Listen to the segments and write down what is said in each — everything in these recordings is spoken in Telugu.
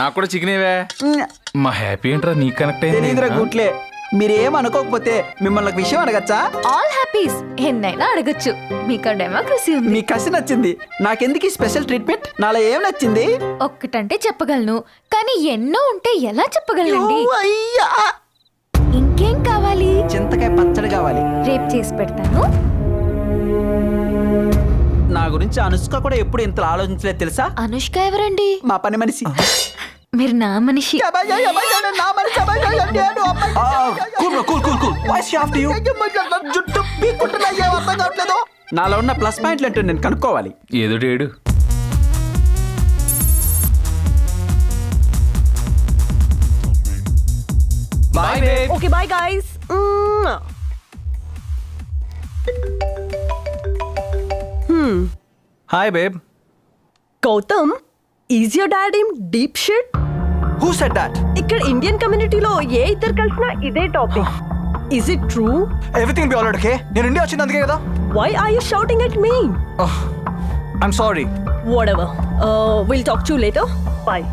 నాకు కూడా చికెన్ ఇవే. మా హ్యాపీ ఏంట్రా నీకు కనెక్ట్ తెలీదురా గుట్లే. మీరేం అనుకోకపోతే మిమ్మల్ని ఒక విషయం అడగచ్చా? ఆల్ హ్యాపీస్ ఎన్నైనా అడగచ్చు. మీకు డెమోక్రసీ ఉంది. మీ కసి నచ్చింది. నాకెందుకు ఈ స్పెషల్ ట్రీట్మెంట్? నాలో ఏం నచ్చింది? ఒక్కటంటే చెప్పగలను, కానీ ఎన్నో ఉంటే ఎలా చెప్పగలనండి? అయ్యా, ఇంకేం కావాలి? చింతకాయ పచ్చడి కావాలి. రేపు చేసి పెడతాను. నా గురించి అనుష్క కూడా ఎప్పుడు ఇంతలా ఆలోచించలేదు తెలుసా? అనుష్క ఎవరండి? మా పని మనిషి. మీరు నా మనిషి. జుట్టు పీక్కుంటున్నా, ఏం అర్థం కావట్లేదు. నాలో ఉన్న ప్లస్ పాయింట్లు ఏంటో నేను కనుక్కోవాలి. ఏదో ఏడు. Bye babe. Okay, bye guys. Hi babe. Gautam, is your dad in deep shit? Who said that? ఇక్కడ ఇండియన్ కమ్యూనిటీలో ఏ ఇద్దరు కలిసినా ఇదే టాపిక్. Is it true? Everything be alright. Okay, నేను ఇండియా వచ్చింది అందుకే కదా. Why are you shouting at me? I'm sorry. Whatever. We'll talk to you later. Bye.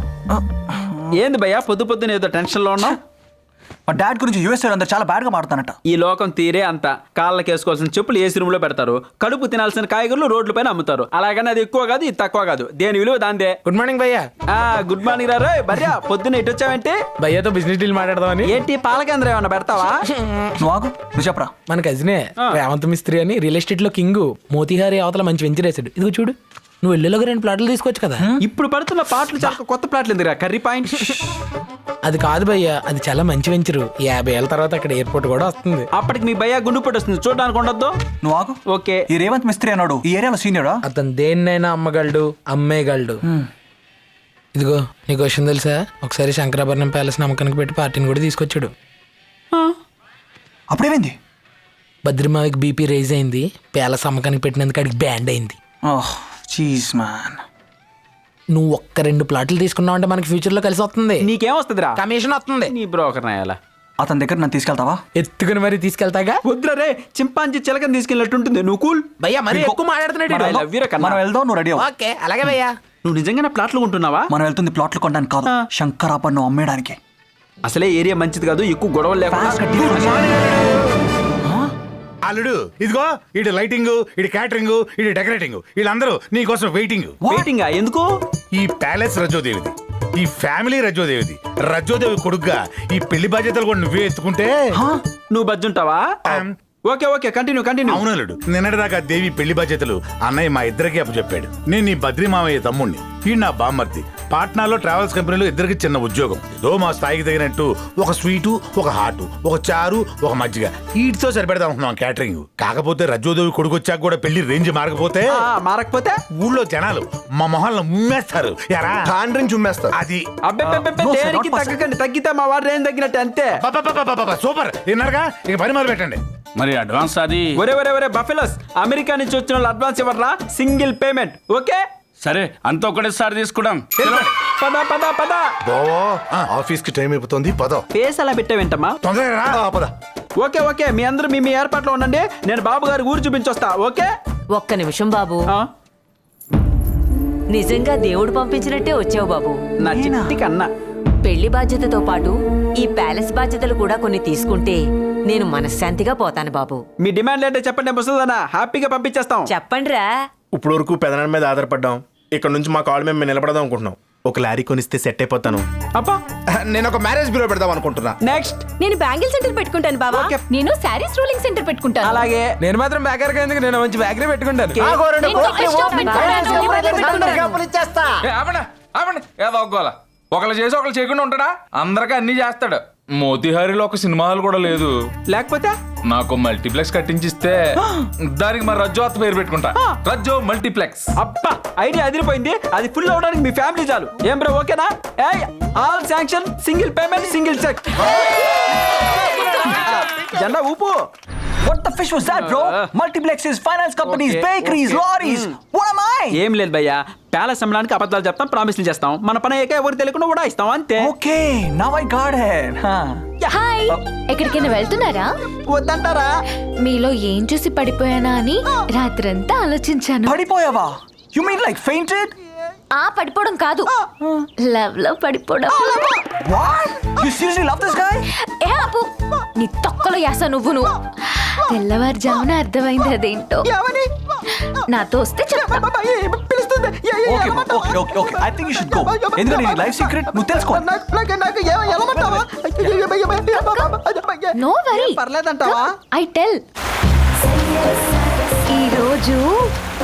ఏంది భయ్యా పొద్దు పొద్దున ఏదో టెన్షన్లో ఉన్నావు? మా డాడ్ గురించి యూఎస్ అందరు చాలా బ్యాడ్గా మారుతానట. ఈ లోకం తీరే అంత. కాళ్ళకి వేసుకోవాల్సిన చెప్పులు ఏసీ రూమ్ లో పెడతారు, కడుపు తినాల్సిన కాయగూరలు రోడ్ల పైన అమ్ముతారు. అలాగని అది ఎక్కువ కాదు, ఇది తక్కువ కాదు. దేని విలువ దాందే. గుడ్ మార్నింగ్ భయ్యా. గుడ్ మార్నింగ్ రా. భర్యా పొద్దున్న ఇటు వచ్చావేంటి? భయ్యాతో బిజినెస్ డీల్ మాట్లాడదామని. ఏంటి పాలకేంద్రం ఏమన్నా పెడతావా? నువ్వు ఆగు, నువ్వు చెప్పరా. మన కజినే రేవంత్ మిస్త్రి అని రియల్ ఎస్టేట్ లో కింగ్. మోతీహారి అవతల మంచి వెంచర్ వేసాడు. ఇదిగో చూడు, నువ్వు వెళ్ళేలోగా 2 ప్లాట్లు తీసుకోవచ్చు కదా. ఇప్పుడు పడుతున్న పాటలు చాలా కొత్త ప్లాట్లు ఎందుకురా? Curry point. అది కాదు భయ్యా, అది చాలా మంచి వెంచరు. 50 ఏళ్ళ తర్వాత అక్కడ ఎయిర్పోర్ట్ కూడా వస్తుంది. అప్పటికి మీ భయ్యా గుండు పొట్టి వస్తుంది, చూడడానికి ఉండొద్దు. నువ్వు ఆగు. ఓకే. ఈ రేవంత్ మిస్త్రి అన్నాడు ఈ ఏరియాలో సీనియరా? అతను దేన్నైనా అమ్మగలడు, అమ్మేయగలడు. ఇదిగో నీకు విషయం తెలుసా, ఒకసారి శంకరాభరణం ప్యాలెస్ నమ్మకానికి పెట్టి పార్టీని కూడా తీసుకొచ్చాడు. అప్పుడేమైంది? బద్రిమావికి బీపీ రైజ్ అయింది. ప్యాలెస్ అమ్మకానికి పెట్టినందుకు అడిగి బ్యాండ్ అయింది. Cheese man. నువ్వు 1-2 ప్లాట్లు తీసుకున్నావు అంటే మనకి ఫ్యూచర్ లో కలిసి వస్తుంది. నీకేం వస్తుందిరా? కమిషన్ వస్తుంది. నీ బ్రోకర్ నాయాల. అతని దగ్గర నన్ను తీసుకెళ్తావా? ఎత్తుకుని మరీ తీసుకెళ్తాగా. వద్దురా రే, చింపాంజీ చిలకని తీసుకెళ్ళినట్టు ఉంటుంది. నువ్వు కూల్ భయ్యా మరీ ఎక్కువ మాట్లాడుతున్నాడు. మనం వెళ్దాం, నువ్వు రెడీ అవ్వు. ఓకే అలాగే భయ్యా. నువ్వు నిజంగానే ప్లాట్లు కొంటున్నావా? మనం వెళ్తుంది ప్లాట్లు కొనడానికి కాదు, శంకరాభరణం అమ్మేయడానికి. అసలే ఏరియా మంచిది కాదు, ఎక్కువ గొడవలు లేకుండా. అల్లుడు ఇదిగో ఇటు లైటింగ్, ఇటు క్యాటరింగ్, ఇటు డెకరేటింగ్, వీళ్ళందరూ నీకోసం వెయిటింగ్. వెయిటింగ్ ఎందుకు? ఈ ప్యాలెస్ రజోదేవిది, ఈ ఫ్యామిలీ రజోదేవిది. రజోదేవి కొడుగ్గా ఈ పెళ్లి బాధ్యతలు కూడా నువ్వే ఎత్తుకుంటే నువ్వు బజ్జుంటావా? Okay okay, continue. అవునల్లుడు, నిన్నటిదాకా దేవి పెళ్లి బాధ్యతలు అన్నయ్య మా ఇద్దరికి అప్పచెప్పాడు. నేను నీ బద్రి మామయ్య తమ్ముణ్ణి, ఈ నా బామ్మర్ది. పాట్నాలో ట్రావెల్స్ కంపెనీలో ఇద్దరికి చిన్న ఉద్యోగం. ఏదో మా స్థాయికి తగినట్టు ఒక స్వీటు, ఒక హాటు, ఒక చారు, ఒక మజ్జిగ, వీటితో సరిపెడదాం అనుకున్నాం క్యాటరింగ్. కాకపోతే రజోదేవి కొడుకు వచ్చాక కూడా పెళ్లి రేంజ్ మారకపోతే ఊళ్ళో జనాలు మా మొహాలను ఉమ్మేస్తారు. అది దేనికి తగ్గకండి, తగ్గితే మా వాడు ఏం తగ్గినట్టు అంతే. సూపర్ విన్నారుగా, ఇక పని మొదలు పెట్టండి. మరి అడ్వాన్స్ అది. ఒరే బఫెలోస్, అమెరికా నుంచి వచ్చిన వాళ్ళు అడ్వాన్స్ ఇవ్వరా? Single payment. ఓకే సరే, అంత ఒకటేసారి తీసుకుందాం. పద. ఆఫీస్ కి టైం అయిపోతుంది, పద. ఫేస్ అలా పెట్టావేంటమ్మా? తొందరగా రా. పద. ఓకే మీ అందరూ మీ ఏర్పాట్లో ఉండండి. నేను బాబు గారి ఊరు చూపించొస్తా. ఓకే. ఒక్క నిమిషం బాబు, నిజంగా దేవుడు పంపించినట్టే వచ్చావు బాబు. నా చిట్టి కన్నా. పెళ్లి బాధ్యతతో పాటు ఈ ప్యాలెస్ బాధ్యతలు కూడా కొన్ని తీసుకుంటే నేను మనశ్శాంతిగా పోతాను బాబు. మీ డిమాండ్ ఏంటో చెప్పండి, ముసలిదానా హ్యాపీగా పంపించేస్తాం. చెప్పండిరా. ఇప్పుడు వరకు పెదనాన్న మీద ఆధారపడ్డాం, ఇక్కడ నుంచి మా కాళ్ళ మేము నిలబడదాం అనుకుంటున్నాం. ఒక లారీ కొనిస్తే సెట్ అయిపోతాను. అబ్బా, నేను ఒక మ్యారేజ్ బ్యూరో పెడదాం అనుకుంటున్నా. నెక్స్ట్ నేను బ్యాంగిల్ సెంటర్ పెట్టుకుంటాను బాబా. నేను శారీస్ రోలింగ్ సెంటర్ పెట్టుకుంటాను. అలాగే నేను మాత్రం బేకరీ ఎందుకు, నేను మంచి బేకరీ పెట్టుకుంటాను. ఒకళ్ళు చేసి ఒకళ్ళు చేయకుండా ఉంటాడా? అందరికీ అన్ని చేస్తాడు. మోతిహారిలో ఒక సినిమా హాల్ కూడా లేదు. లేకపోతే నాకు మల్టీప్లెక్స్ కట్టించిస్తే దానికి మరి రజ్జో అత్త పేరు పెట్టుకుంటా. రజ్జో మల్టీప్లెక్స్. అబ్బా, ఐడియా అదిరిపోయింది. అది ఫుల్ అవడానికి మీ ఫ్యామిలీ చాలు. ఏం బ్రో, ఓకేనా? All sanction, single payment, single cheque. జెండా ఊపు. What the fish was that, bro? Multiplexes, finance companies, bakeries, lorries. What am I? ఏం లేదు భయ్యా, ప్యాలెస్ అమ్మడానికి అబద్ధాలు చెప్తాం, ప్రామిస్లు చేస్తాం. మన పని ఏక ఎవరు తెలియకుండా కూడా ఇస్తాం అంతే. Okay, now I got it. Hi, ఎక్కడికైనా వెళ్తున్నారా? వద్దంటారా? మీలో ఏం చూసి పడిపోయానా అని రాత్రంతా ఆలోచించాను. పడిపోయావా? You mean like fainted? ఆ పడిపోవడం కాదు, లవ్ లో పడిపోవడం. What? You seriously love this guy? ఏ ఆపు, నీ తొక్కలో యాస నువ్వును. తెల్లవారుజామున అర్థమైంది అదేంటో. నాతో వస్తే చెప్తా. Okay. I think you should go. ఎందుకంటే నీ లైఫ్ సీక్రెట్ నువ్వు తెలుసుకో. నో వరీ, పర్లేదంటావా? I tell. ఈ రోజు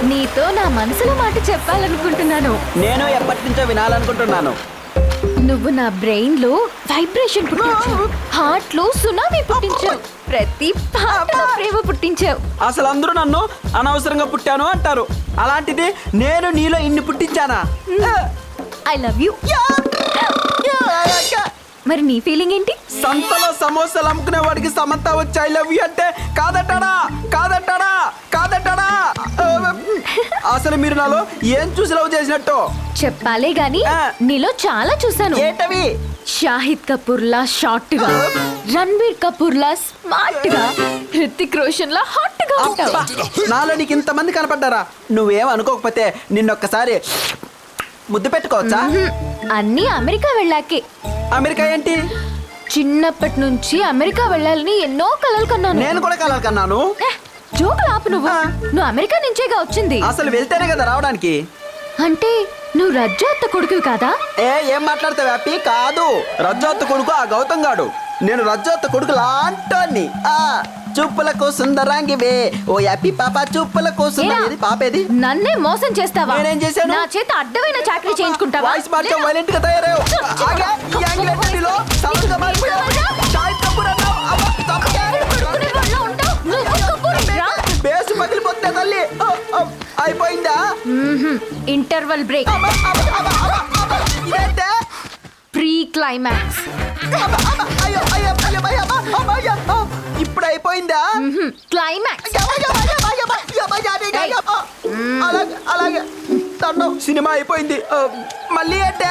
నీతో నా మనసులో మాట చెప్పాలనుకుంటున్నాను. నేను ఎప్పటి నుంచో వినాలనుకుంటున్నాను. నువ్వు నా బ్రెయిన్ లో వైబ్రేషన్ పుట్టించావు, హార్ట్ లో సునామీ పుట్టించావు, ప్రతి పాటలో ప్రేమ పుట్టించావు. అసలు అందరూ నన్ను అనవసరంగా పుట్టాను అంటారు, అలాంటిది నేను నీలో ఇన్ని పుట్టించానా? I love you. మరి నీ ఫీలింగ్ ఏంటి? సంతలో సమోసాలు అమ్ముకునే వాడికి సమంత వచ్చి ఐ లవ్ యూ అంటే కాదంటాడా? అసలు మీరు నాలో ఏం చూసి లవ్ చేసినట్టు? చెప్పాలే గాని నీలో చాలా చూసాను. ఏంటవి? షాహిద్ కపూర్ లా షార్ట్ గా, రణబీర్ కపూర్ లా స్మార్ట్ గా, హృతిక్ రోషన్ లా హాట్ గా ఉంటావు. నాలో నీకు ఇంతమంది కనపడ్డారా? నువ్వేం అనుకోకపోతే నిన్నొక్కసారి ముద్దు పెట్టుకోవచ్చా? అన్నీ అమెరికా వెళ్ళాకే. అమెరికా ఏంటి? చిన్నప్పటి నుంచి అమెరికా వెళ్ళాలని ఎన్నో కలలు కన్నాను. నేను కూడా కలలు కన్నాను. జోకులు ఆపు నువ్వు. నువ్వు అమెరికా నుంచేగా వచ్చింది. అసలు వెళ్తేనే కదా రావడానికి. అంటే నువ్వు రజ్జు అత్త కొడుకువి కాదా? ఏం మాట్లాడతావు హ్యాపీ? కాదు, రజ్జోత్త కొడుకు ఆ గౌతమ్ గాడు. నేను రజ్జోత్త కొడుకు లాంటోని. చూపులకు సుందరాంగివే ఓ హ్యాపీ పాప, చూపులకు సుందర. పాపేది? నన్నే మోసం చేస్తావా? నేనేం చేశాను? నా చేత అడ్డమైన చాకరీ చేయించుకుంటావా? వాయిస్ మార్చా వైలెంట్ గా తయారయ్యావు. ఆగే, ఈ యాంగిల్ ఎన్నిటిలో సౌండ్ గా మారిపోయావు. షాహిద్ కపూర్ అన్నావు. బేస్ పగిలిపోతే తల్లి. అయిపోయిందా? Interval break, pre climax. ఇప్పుడు అయిపోయిందా? క్లైమాక్స్. అలాగే సినిమా అయిపోయింది. మళ్ళీ అంటే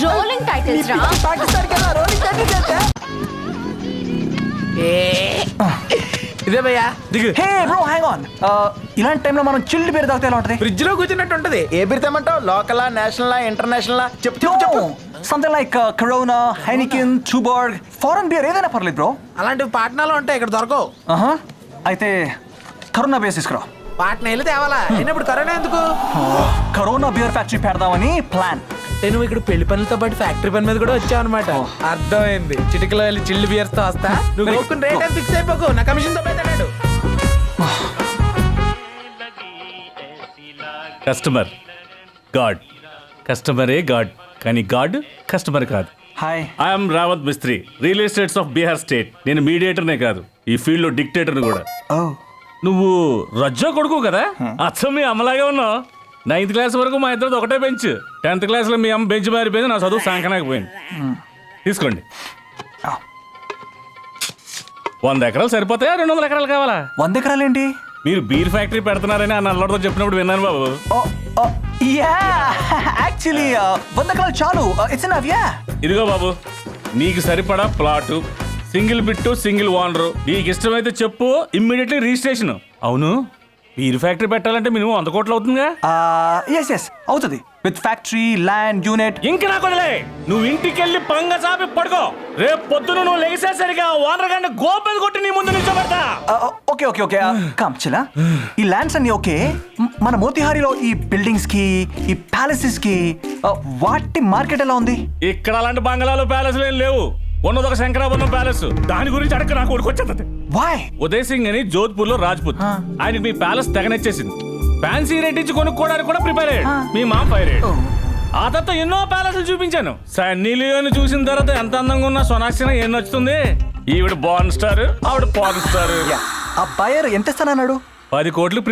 రోలింగ్ టైటిల్స్ రా. పాకిస్తాన్ కదా రోలింగ్ టైటిల్స్ అంటే. ఇదే భయ్యా దిగు. Hey bro, hang on. ఇలాంటి టైంలో మనం చిల్డ్ బీర్ తాగితే ఎలా ఉంటది? ఫ్రిడ్జ్ లో కూర్చున్నట్టు ఉంటది. ఏ బిర్ తెమ్మంటావు? లోకలా, నేషనలా, ఇంటర్నేషనలా? చెప్పు. Something like Corona, Heineken, Tuborg, foreign beer ఏదైనా పర్లేదు బ్రో. అలాంటివి పాట్నాలో ఉంటాయి, ఇక్కడ దొరకవు. అయితే కరోనా బీర్ తీసుకురా. పాట్నా వెళ్ళి తేవాలా? అయినప్పుడు కరోనా ఎందుకు? కరోనా బీర్ ఫ్యాక్టరీ పెడదామని ప్లాన్. నువ్వు ఇక్కడ పెళ్లి పనులతో పాటు ఫ్యాక్టరీ పని మీద కూడా వచ్చావు అనమాట. అర్థమైంది. చిటికలో వెళ్ళి చిల్లు బియర్స్ తో వస్తా. నువ్వు కొనుక్కుని రేట్ అని ఫిక్స్ అయిపోకు, నా కమిషన్ తో పెడతాడు. కస్టమర్ గాడ్, కస్టమరే గాడ్, కానీ గాడ్ కస్టమర్ కాదు. Hi, I'm Rawat Mistry, real estates of Bihar state. నేను మీడియేటర్నే కాదు, ఈ ఫీల్డ్ లో డిక్టేటర్ని కూడా. నువ్వు రజ్జో కొడుకు కదా? అచ్చం మీ అమ్మలాగే ఉన్నావు. 9th క్లాస్ వరకు మా ఇద్దరిది ఒకటే బెంచ్. 10th క్లాస్లో మీ అమ్మ బెంచ్ మారిపోయింది, నా చదువు సాంకనాకపోయింది. తీసుకోండి. 100 ఎకరాలు సరిపోతాయా? 200 ఎకరాలు కావాలా? 100 ఎకరాలు ఏంటి? మీరు బీర్ ఫ్యాక్టరీ పెడుతున్నారని ఆ నల్లడితో చెప్పినప్పుడు విన్నాను బాబు. యాక్చువల్లీ 100 ఎకరాలు చాలు. It's enough. యా, ఇదిగో బాబు, నీకు సరిపడా plot, single bit, single owner. నీకు ఇష్టమైతే చెప్పు, ఇమ్మీడియట్లీ రిజిస్ట్రేషన్. అవును, బీర్ ఫ్యాక్టరీ పెట్టాలంటే మినిమం 100 కోట్లు అవుతుందిగా? ఎస్ అవుతుంది. With factory, land, unit. ఇంక నాకు వదిలే. నువ్వు ఇంటికెళ్ళి పంగ చాపి పడుకో. రేపు పొద్దున నువ్వు లెగిసేసరిగా ఓనర్ గారిని గోపెది కొట్టి నీ ముందు నిల్చోబెడతా. Okay come చిలా. ఈ ల్యాండ్స్ అన్ని ఓకే. మన మోతిహారీలో ఈ బిల్డింగ్స్ కి, ఈ ప్యాలెసెస్ కి వాటి మార్కెట్ ఎలా ఉంది? ఇక్కడ అలాంటి బంగళాలు, ప్యాలెస్లు ఏం లేవు. ఉన్నది ఒక శంకరాభరణం ప్యాలెస్. దాని గురించి అడగ నాకు ఊరికొచ్చేది. ఉదయ్ సింగ్ అని జోధ్పూర్ లో రాజ్పుత్. ఆయనకి మీ ప్యాలెస్ తెగనెచ్చేసింది. ఫ్యాన్సీ రేట్ ఇచ్చి కొనుక్కోవడానికి కూడా ప్రిపేర్ అయ్యాడు. మీ మామ ఫైర్ అయ్యాడు. ఆ తర్వాత ఎన్నో ప్యాలెస్లు చూపించాను. సన్నీ లియోని చూసిన తర్వాత ఎంత అందంగా ఉన్న సోనాక్షి ఏం నచ్చుతుంది? ఈవిడ బార్న్ స్టార్, ఆవిడ పార్న్ స్టార్. ఆ బయర్ ఎంత ఇస్తానన్నాడు? 10 కోట్లు